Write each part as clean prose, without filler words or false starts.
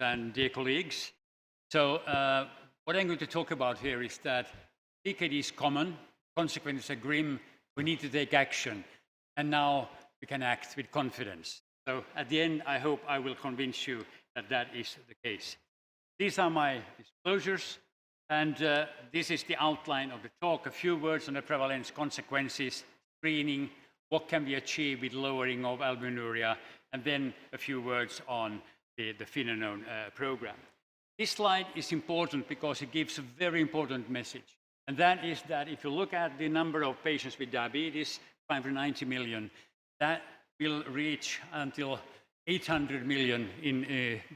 and dear colleagues. So what I'm going to talk about here is that CKD is common, consequences are grim, we need to take action, and now we can act with confidence. So at the end, I hope I will convince you that that is the case. These are my disclosures, and this is the outline of the talk. A few words on the prevalence, consequences, screening, what can be achieved with lowering of albuminuria, and then a few words on the Finenon program. This slide is important because it gives a very important message, and that is that if you look at the number of patients with diabetes, 590 million, that will reach until 800 million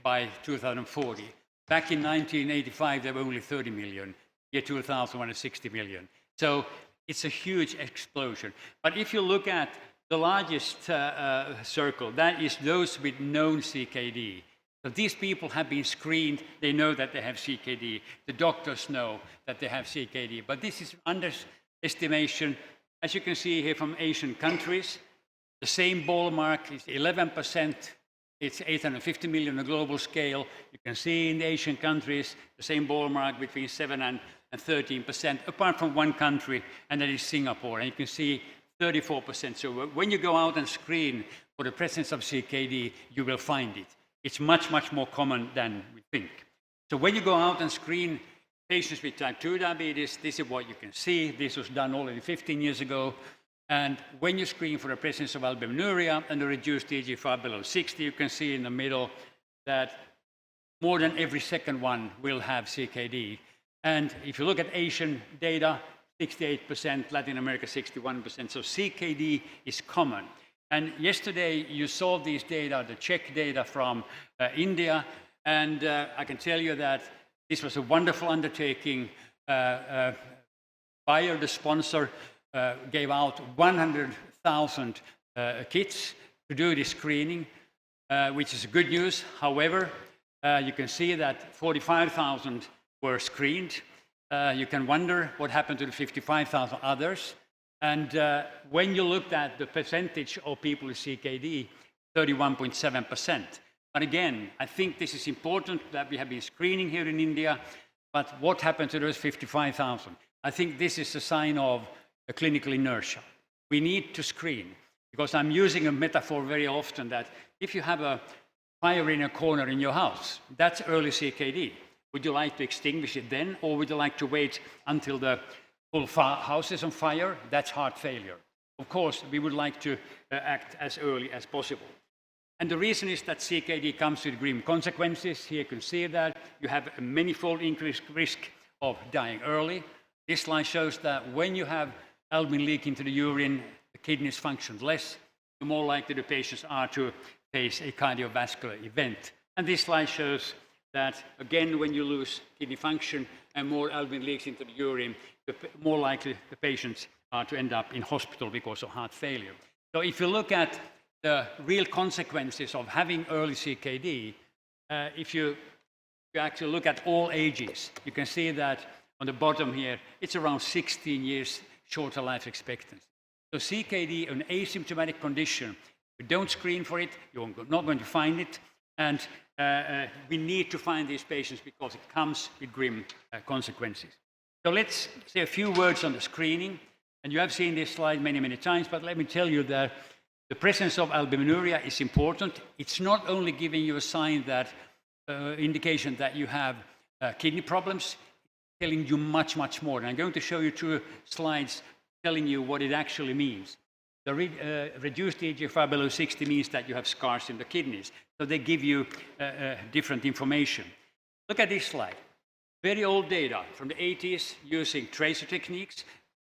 by 2040. Back in 1985, there were only 30 million. Year 2000, 160 million. So it's a huge explosion. But if you look at the largest circle, that is those with known CKD. So these people have been screened, they know that they have CKD. The doctors know that they have CKD. But this is underestimation. As you can see here from Asian countries, the same ballpark is 11%. It's 850 million on a global scale. You can see in the Asian countries, the same ballpark between 7 and 13%, apart from one country, and that is Singapore. And you can see 34%. So when you go out and screen for the presence of CKD, you will find it. It's much, much more common than we think. So when you go out and screen patients with type 2 diabetes, this is what you can see. This was done already 15 years ago. And when you screen for the presence of albuminuria and the reduced eGFR below 60, you can see in the middle that more than every second one will have CKD. And if you look at Asian data, 68%, Latin America 61%. So CKD is common. And yesterday you saw these data, the Czech data from India, and I can tell you that this was a wonderful undertaking. Bayer, the sponsor, gave out 100,000 kits to do this screening, which is good news. However, you can see that 45,000 were screened. You can wonder what happened to the 55,000 others. And when you looked at the percentage of people with CKD, 31.7%. But again, I think this is important that we have been screening here in India, but what happened to those 55,000? I think this is a sign of a clinical inertia. We need to screen, because I'm using a metaphor very often that if you have a fire in a corner in your house, that's early CKD. Would you like to extinguish it then, or would you like to wait until the whole house is on fire? That's heart failure. Of course, we would like to act as early as possible. And the reason is that CKD comes with grim consequences. Here you can see that you have a manifold increased risk of dying early. This slide shows that when you have albumin leak into the urine, the kidneys function less, the more likely the patients are to face a cardiovascular event. And this slide shows that, again, when you lose kidney function and more albumin leaks into the urine, the more likely the patients are to end up in hospital because of heart failure. So if you look at the real consequences of having early CKD, if you actually look at all ages, you can see that on the bottom here, it's around 16 years shorter life expectancy. So CKD, an asymptomatic condition, if you don't screen for it, you're not going to find it. And we need to find these patients because it comes with grim consequences. So let's say a few words on the screening. And you have seen this slide many, many times, but let me tell you that the presence of albuminuria is important. It's not only giving you a sign that, indication that you have kidney problems, telling you much, much more. And I'm going to show you 2 slides telling you what it actually means. The reduced eGFR below 60 means that you have scars in the kidneys. So they give you different information. Look at this slide. Very old data from the 80s using tracer techniques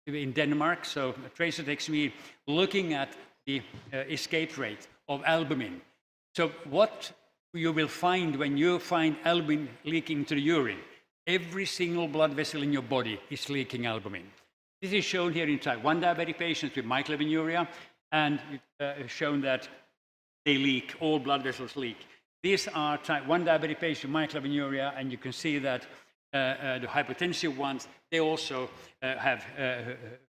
in Denmark. So tracer techniques looking at the escape rate of albumin. So what you will find when you find albumin leaking into the urine, every single blood vessel in your body is leaking albumin. This is shown here in type 1 diabetic patients with microalbuminuria, and it's shown that they leak, all blood vessels leak. These are type 1 diabetic patients with microalbuminuria, and you can see that the hypertensive ones, they also have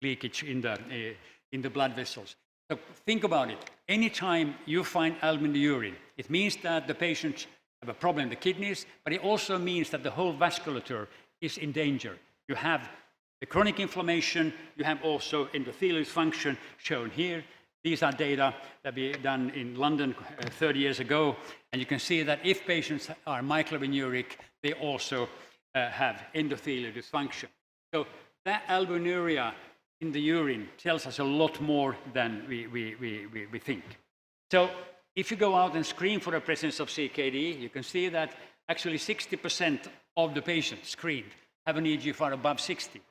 leakage in the blood vessels. So think about it. Anytime you find albumin in the urine, it means that the patient have a problem in the kidneys, but it also means that the whole vasculature is in danger. You have the chronic inflammation, you have also endothelial dysfunction shown here. These are data that we done in London 30 years ago, and you can see that if patients are microalbuminuric, they also have endothelial dysfunction. So that albuminuria in the urine tells us a lot more than we think. So if you go out and screen for the presence of CKD, you can see that actually 60% of the patients screened have an eGFR above 60,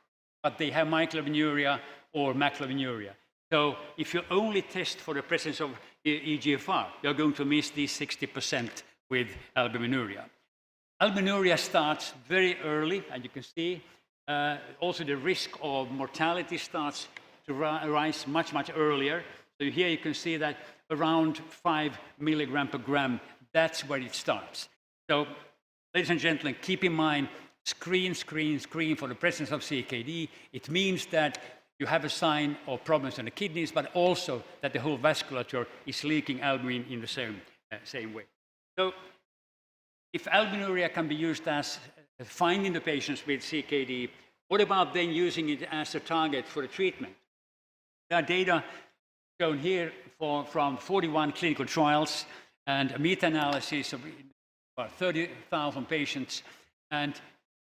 but they have microalbuminuria or macroalbuminuria. So if you only test for the presence of eGFR, you're going to miss these 60% with albuminuria. Albuminuria starts very early, and you can see also the risk of mortality starts to rise much, much earlier. So here you can see that around 5 milligram per gram, that's where it starts. So, ladies and gentlemen, keep in mind, screen for the presence of CKD. It means that you have a sign of problems in the kidneys, but also that the whole vasculature is leaking albumin in the same way. So, if albuminuria can be used as finding the patients with CKD, what about then using it as a target for the treatment? There are data shown here from 41 clinical trials and a meta-analysis of about 30,000 patients. And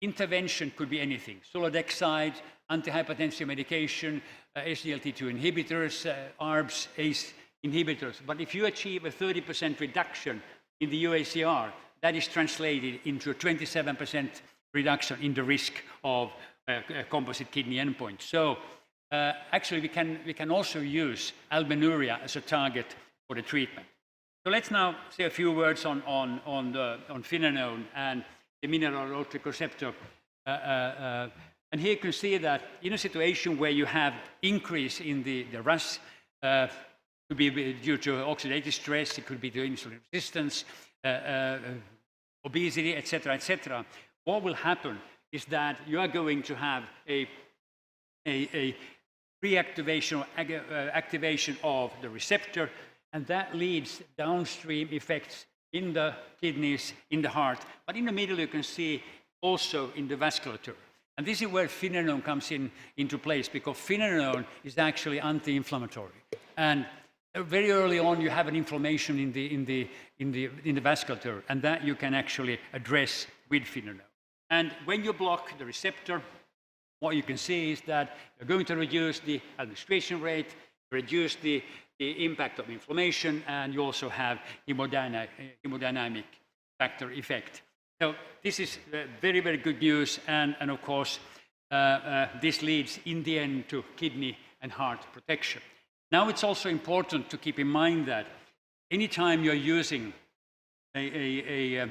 intervention could be anything: sulodexide, antihypertensive medication, SGLT2 inhibitors, ARBs, ACE inhibitors. But if you achieve a 30% reduction in the UACR, that is translated into a 27% reduction in the risk of composite kidney endpoint. So actually we can also use albuminuria as a target for the treatment. So let's now say a few words on finerenone and the mineralocorticoid receptor. And here you can see that in a situation where you have increase in the RAS, could be due to oxidative stress, it could be due to insulin resistance, obesity, etc., what will happen is that you are going to have a reactivation or activation of the receptor, and that leads downstream effects in the kidneys, in the heart. But in the middle, you can see also in the vasculature. And this is where finerenone comes into place, because finerenone is actually anti-inflammatory. And very early on, you have an inflammation in the vasculature, and that you can actually address with finerenone. And when you block the receptor, what you can see is that you're going to reduce the administration rate, reduce the impact of inflammation, and you also have hemodynamic factor effect. So this is very, very good news, and of course, this leads in the end to kidney and heart protection. Now it's also important to keep in mind that anytime you're using a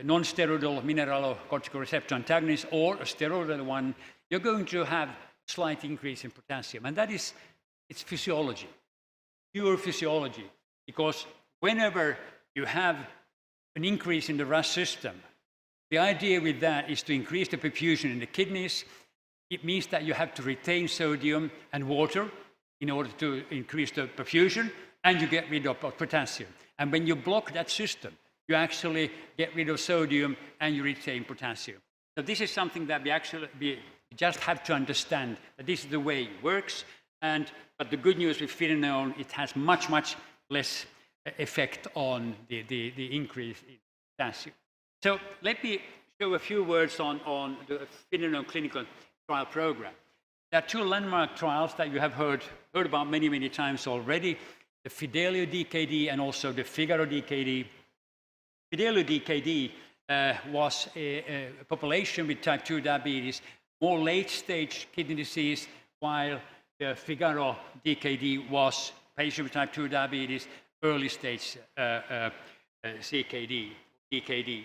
non-steroidal mineralocorticoid receptor antagonist or a steroidal one, you're going to have a slight increase in potassium. And that is, it's physiology, pure physiology, because whenever you have an increase in the RAS system, the idea with that is to increase the perfusion in the kidneys. It means that you have to retain sodium and water in order to increase the perfusion, and you get rid of potassium. And when you block that system, you actually get rid of sodium and you retain potassium. So this is something that we just have to understand, that this is the way it works. But the good news with finerenone, it has much, much less effect on the increase in potassium. So let me show a few words on the finerenone clinical trial program. There are two landmark trials that you have heard about many, many times already: the Fidelio DKD and also the Figaro DKD. Fidelio DKD was a population with type 2 diabetes, more late-stage kidney disease, while the Figaro DKD was patient with type 2 diabetes, early-stage CKD, DKD.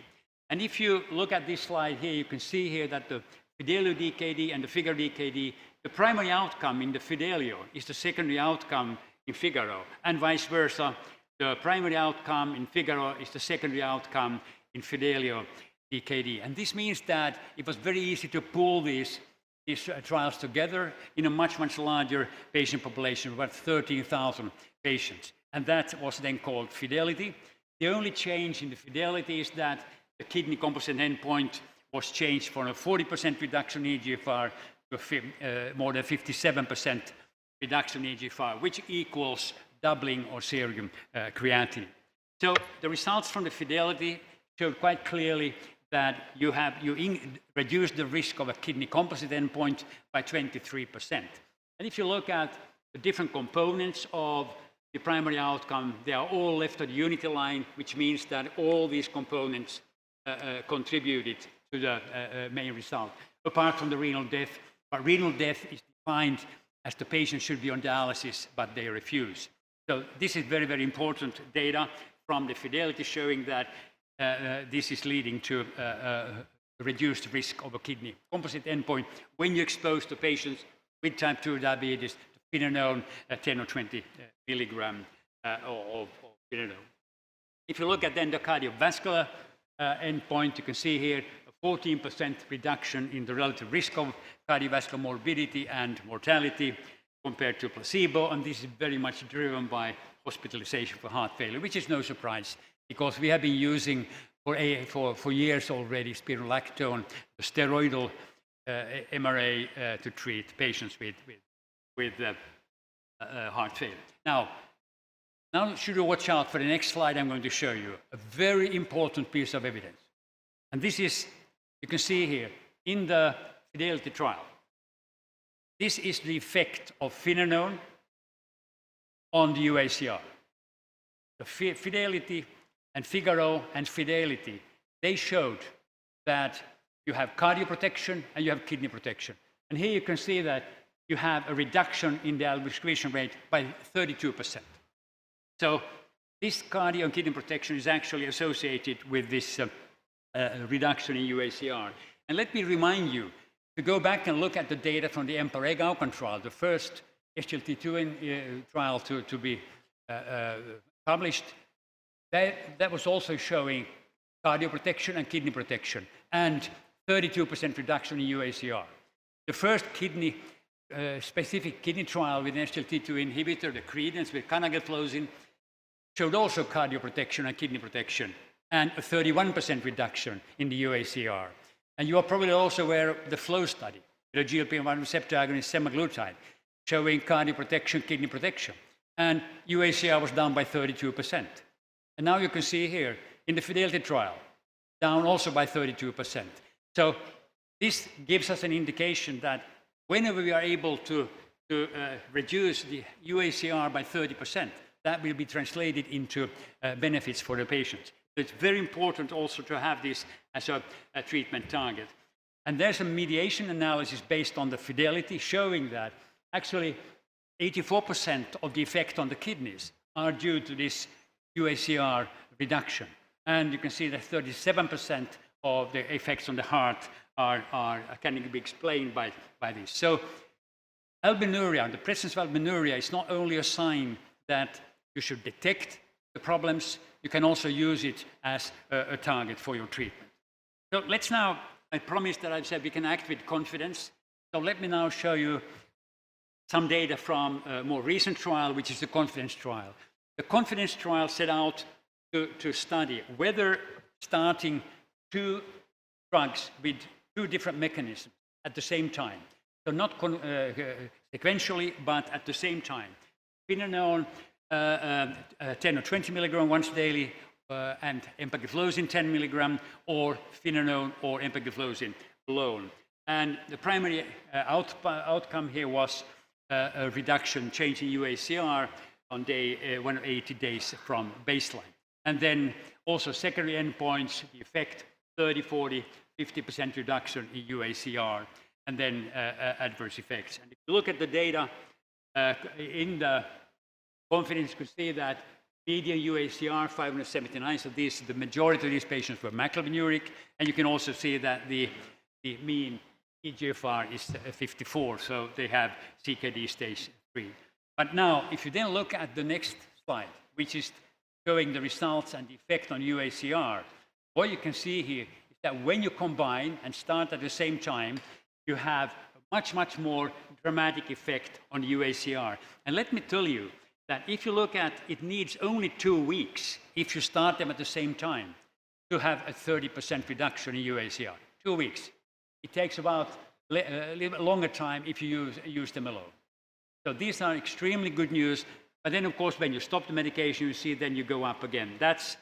And if you look at this slide here, you can see here that the Fidelio DKD and the Figaro DKD, the primary outcome in the Fidelio is the secondary outcome in Figaro, and vice versa. The primary outcome in Figaro is the secondary outcome in Fidelio DKD. And this means that it was very easy to pool these trials together in a much, much larger patient population, about 13,000 patients. And that was then called Fidelity. The only change in the fidelity is that the kidney composite endpoint was changed from a 40% reduction in eGFR to more than 57% reduction in eGFR, which equals doubling of serum creatinine. So the results from the fidelity showed quite clearly that you reduce the risk of a kidney composite endpoint by 23%. And if you look at the different components of the primary outcome, they are all left at the unity line, which means that all these components contributed to the main result, apart from the renal death. But renal death is defined as the patient should be on dialysis, but they refuse. So this is very, very important data from the fidelity showing that this is leading to reduced risk of a kidney composite endpoint when you expose the patients with type 2 diabetes to finerenone 10 or 20 milligram of finerenone. If you look at then the cardiovascular endpoint, you can see here a 14% reduction in the relative risk of cardiovascular morbidity and mortality compared to placebo, and this is very much driven by hospitalization for heart failure, which is no surprise because we have been using for years already spironolactone, the steroidal MRA to treat patients with heart failure. Now should you watch out for the next slide I'm going to show you, a very important piece of evidence. And this is, you can see here, in the fidelity trial. This is the effect of finerenone on the UACR. The fidelity and Figaro and fidelity, they showed that you have cardioprotection and you have kidney protection. And here you can see that you have a reduction in the alveolar excretion rate by 32%. So this cardio and kidney protection is actually associated with this reduction in UACR. And let me remind you to go back and look at the data from the EMPA-REG outcome trial, the first SGLT2 trial to be published. That was also showing cardioprotection and kidney protection and 32% reduction in UACR. The first specific kidney trial with an SGLT2 inhibitor, the Credence with canagliflozin, showed also cardioprotection and kidney protection and a 31% reduction in the UACR. And you are probably also aware of the FLOW study, the GLP-1 receptor agonist semaglutide, showing cardioprotection, kidney protection. And UACR was down by 32%. And now you can see here in the fidelity trial, down also by 32%. So this gives us an indication that whenever we are able to reduce the UACR by 30%, that will be translated into benefits for the patients. So it's very important also to have this as a treatment target. And there's a mediation analysis based on the fidelity showing that actually 84% of the effect on the kidneys are due to this UACR reduction. And you can see that 37% of the effects on the heart can be explained by this. So albuminuria, the presence of albuminuria is not only a sign that you should detect the problems, you can also use it as a target for your treatment. So let's now, I promised that I've said we can act with confidence. So let me now show you some data from a more recent trial, which is the confidence trial. The confidence trial set out to study whether starting two drugs with two different mechanisms at the same time, so not sequentially, but at the same time, finerenone 10 or 20 milligram once daily, and empagliflozin 10 milligram, or finerenone or empagliflozin alone. And the primary outcome here was a reduction, change in UACR on day 180 days from baseline. And then also secondary endpoints, the effect 30, 40, 50% reduction in UACR, and then adverse effects. And if you look at the data in the confidence, you can see that median UACR 579, so the majority of these patients were macrobinuria, and you can also see that the mean eGFR is 54, so they have CKD stage 3. But now, if you then look at the next slide, which is showing the results and the effect on UACR, what you can see here is that when you combine and start at the same time, you have a much, much more dramatic effect on UACR. And let me tell you, that if you look at, it needs only 2 weeks, if you start them at the same time, to have a 30% reduction in UACR. 2 weeks. It takes about a little longer time if you use them alone. So these are extremely good news. But then, of course, when you stop the medication, you see then you go up again. That's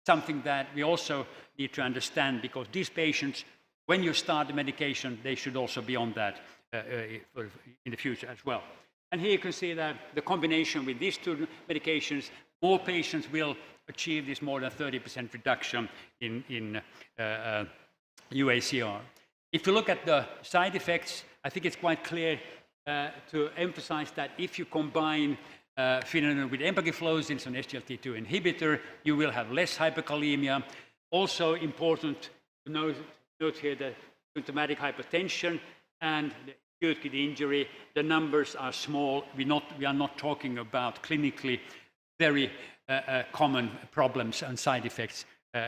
something that we also need to understand, because these patients, when you start the medication, they should also be on that in the future as well. And here you can see that the combination with these two medications, more patients will achieve this more than 30% reduction in UACR. If you look at the side effects, I think it's quite clear to emphasize that if you combine finerenone with empagliflozin, an SGLT2 inhibitor, you will have less hyperkalemia. Also important to note here that symptomatic hypertension and the acute kidney injury, the numbers are small. We are not talking about clinically very common problems and side effects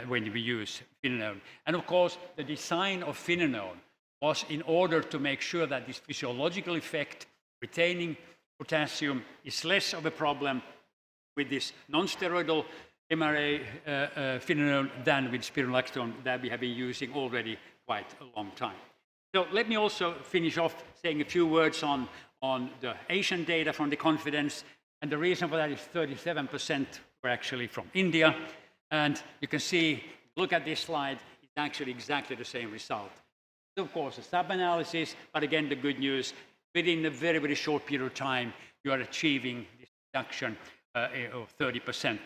when we use finerenone. And of course, the design of finerenone was in order to make sure that this physiological effect, retaining potassium, is less of a problem with this non-steroidal MRA finerenone than with spironolactone that we have been using already quite a long time. So let me also finish off saying a few words on the Asian data from the confidence. And the reason for that is 37% were actually from India. And you can see, look at this slide, it's actually exactly the same result. Of course, a sub-analysis, but again, the good news, within a very, very short period of time, you are achieving this reduction of 30%.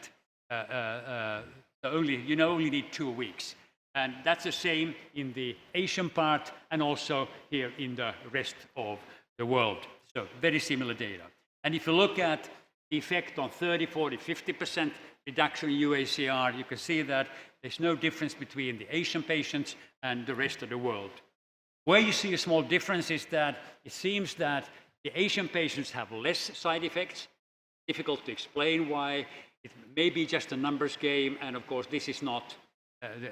You only need 2 weeks. And that's the same in the Asian part and also here in the rest of the world. So very similar data. And if you look at the effect on 30, 40, 50% reduction in UACR, you can see that there's no difference between the Asian patients and the rest of the world. Where you see a small difference is that it seems that the Asian patients have less side effects. Difficult to explain why. It may be just a numbers game, and of course this is not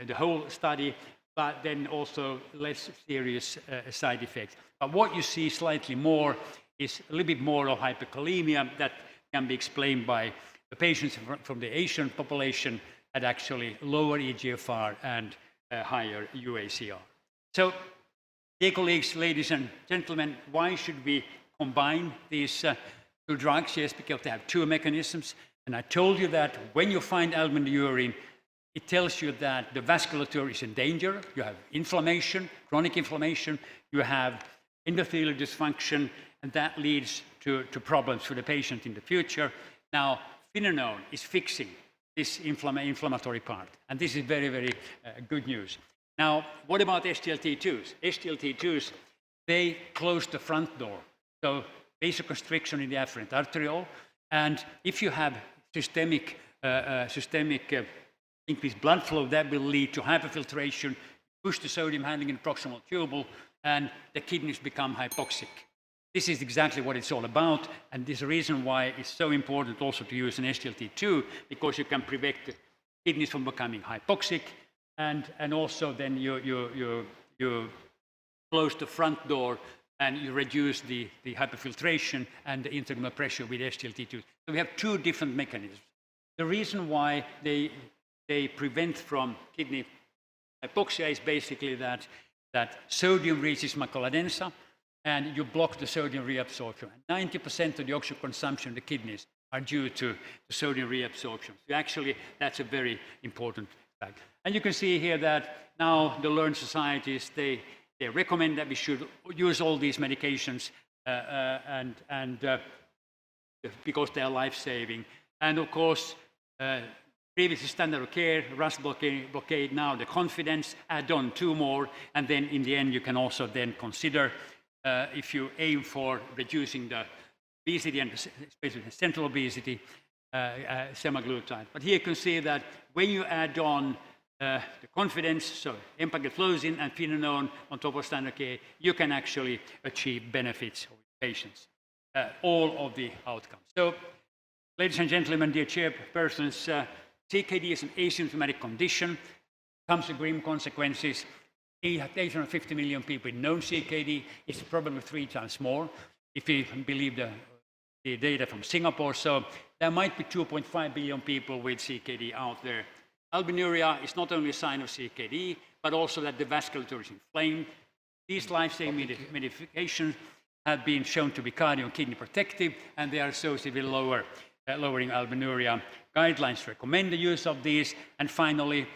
the whole study, but then also less serious side effects. But what you see slightly more is a little bit more of hyperkalemia that can be explained by the patients from the Asian population had actually lower eGFR and higher UACR. So, dear colleagues, ladies and gentlemen, why should we combine these two drugs? Yes, because they have two mechanisms. And I told you that when you find albumin in the urine, it tells you that the vasculature is in danger. You have inflammation, chronic inflammation. You have endothelial dysfunction, and that leads to problems for the patient in the future. Now, finerenone is fixing this inflammatory part, and this is very, very good news. Now, what about SGLT2s? SGLT2s, they close the front door, so vasoconstriction in the afferent arteriole, and if you have systemic increased blood flow, that will lead to hyperfiltration, push the sodium handling in the proximal tubule, and the kidneys become hypoxic. This is exactly what it's all about, and this is the reason why it's so important also to use an SGLT2, because you can prevent the kidneys from becoming hypoxic, and also then you close the front door and you reduce the hyperfiltration and the intraglomerular pressure with SGLT2. So we have two different mechanisms. The reason why they prevent from kidney hypoxia is basically that sodium reaches macula densa, and you block the sodium reabsorption. 90% of the oxygen consumption in the kidneys are due to the sodium reabsorption. So actually, that's a very important fact. And you can see here that now the learned societies, they recommend that we should use all these medications because they are life-saving. And of course, previously standard of care, RAS blockade, now the confidence, add on 2 more, and then in the end you can also then consider if you aim for reducing the obesity and especially the central obesity, semaglutide. But here you can see that when you add on the confidence, so empagliflozin and finerenone on top of standard care, you can actually achieve benefits for patients, all of the outcomes. So, ladies and gentlemen, dear chairpersons, CKD is an asymptomatic condition, comes with grim consequences. 850 million people with known CKD. It's probably 3 times more if you believe the data from Singapore. So there might be 2.5 billion people with CKD out there. Albuminuria is not only a sign of CKD, but also that the vasculature is inflamed. These life-saving medications have been shown to be cardio and kidney protective, and they are associated with lowering albuminuria. Guidelines recommend the use of these. And finally,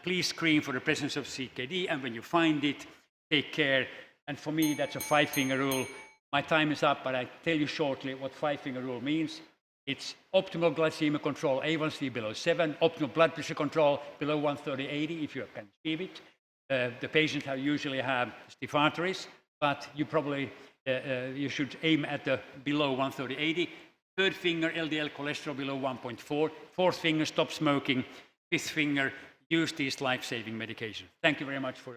please screen for the presence of CKD, and when you find it, take care. And for me, that's a 5-finger rule. My time is up, but I tell you shortly what 5-finger rule means. It's optimal glycemic control, A1C below 7, optimal blood pressure control below 130/80 if you can achieve it. The patients usually have stiff arteries, but you probably you should aim at the below 130/80. Third finger, LDL cholesterol below 1.4. Fourth finger, stop smoking. Fifth finger, use these life-saving medications. Thank you very much for your